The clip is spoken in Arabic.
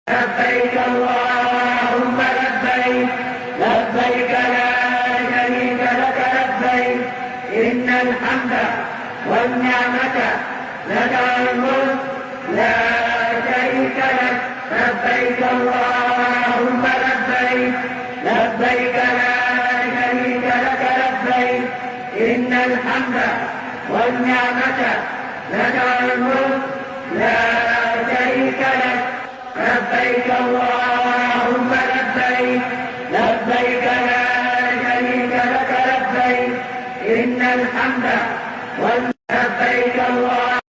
لبيك اللهم لبيك لبيك لا شريك لك لبيك إن الحمد والنعمة لك والملك لا شريك لك لبيك اللهم لبيك لبيك لا شريك لك لبيك إن الحمد والنعمة لك والملك لا شريك لك لبيك اللهم لبيك لبيك لا شريك لك لبيك إن الحمد والنعمة